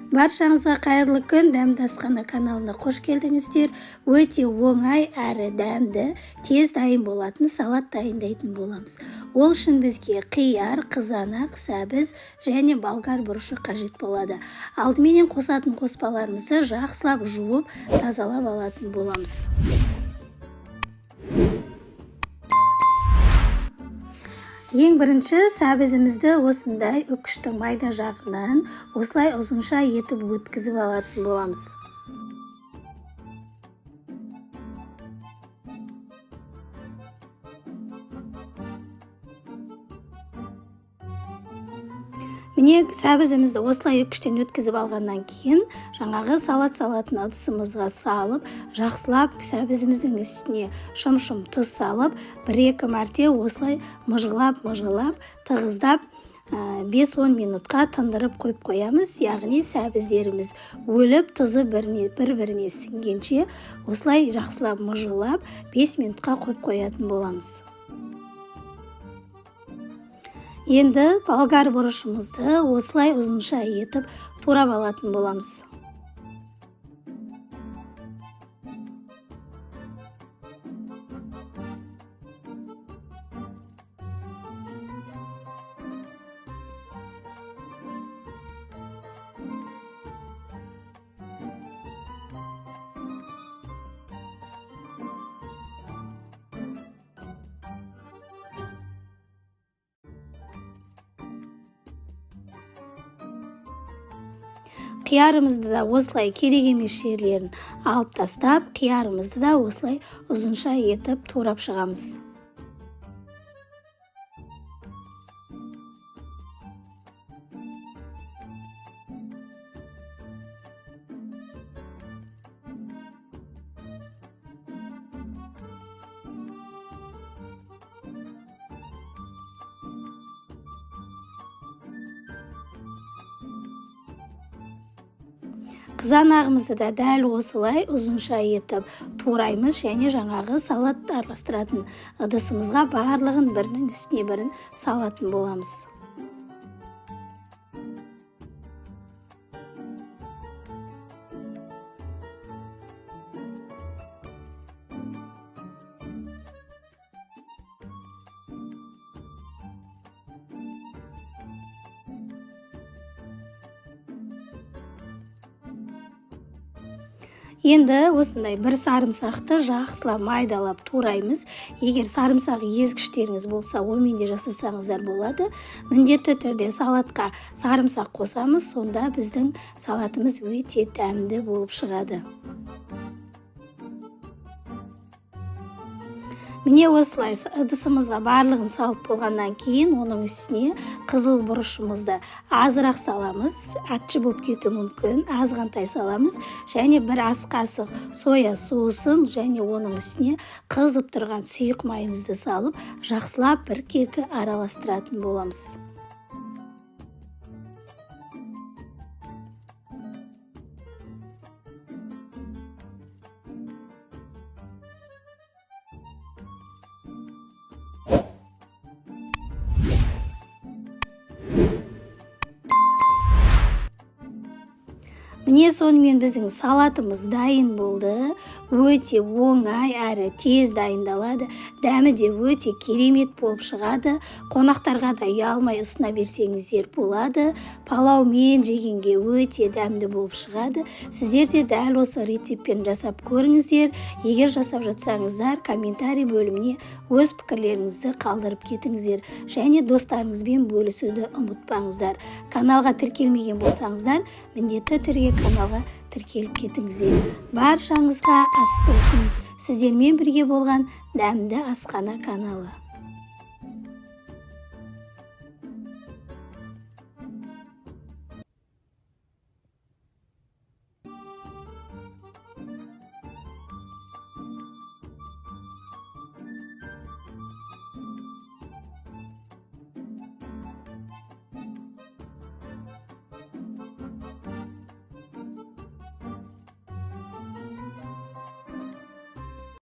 Баршаңызға қайырлы күн, дәмді асхана каналына қош келдіңіздер. Өте оңай әрі дәмді, тез дайын болатын салат дайындайтын боламыз. Ол үшін бізге қияр, қызанақ, сәбіз және болгар бұрышы қажет болады. Алдыменен қосатын қоспаларымызды жақсылап жуып, тазалап алатын боламыз. Ең бірінші сәбізімізді осындай үкіштің майда жағынан осылай ұзынша етіп өткізіп алатын боламыз. Міне сәбізімізді осылай үкіштен өткізіп алғаннан кейін жаңағы салат салатын ыдысымызға салып, жақсылап сәбізіміздің үстіне шым-шым тұз салып, 1-2 мәрте осылай мұжғылап, тығыздап 5-10 минутқа тындырып қойып қоямыз. Яғни сәбіздеріміз өліп, тұзы бір-біріне сіңгенше осылай жақсылап мұжғылап 5 минутқа қойып қоятын боламыз. Енді болгар бұрышымызды осылай ұзынша етіп турап алатын боламыз. Қиярымызды да осылай керек емес жерлерін алып тастап, қиярымызды да осылай ұзынша етіп турап шығамыз. Қызанағымызды да дәл осылай ұзынша етіп тураймыз және жаңағы салат араластыратын ыдысымызға барлығын бірінің үстіне бірін салатын боламыз. Енді осындай бір сарымсақты жақсылап майдалап тураймыз. Егер сарымсақ езгіштеріңіз болса, онымен де жасасаңыздар болады. Міндетті түрде салатқа сарымсақ қосамыз, сонда біздің салатымыз өте дәмді болып шығады. Міне осылай ыдысымызға барлығын салып болғаннан кейін оның үстіне қызыл бұрышымызды азырақ саламыз. Ачы болып кетуі мүмкін, азғантай саламыз және бір ас қасық соя соусын және оның үстіне қызып тұрған сұйық майымызды салып, жақсылап біркелкі араластыратын боламыз. Міне сонымен біздің салатымыз дайын болды. Өте оңай әрі тез дайындалады. Дәмі де өте керемет болып шығады. Қонақтарға да ұялмай ұсына берсеңіздер болады. Палаумен жегенге өте дәмді болып шығады. Сіздер де дәл осы рецептпен жасап көріңіздер. Егер жасап жатсаңыздар, комментарий бөліміне өз пікірлеріңізді қалдырып кетіңіздер. Және достарыңызбен бөлісуді ұмытпаңыздар. Каналға тіркелмеген болсаңыздар, міндетті түрде каналға тіркеліп кетіңіздер. Баршаңызға ас болсын. Сіздермен бірге болған дәмді асхана каналы.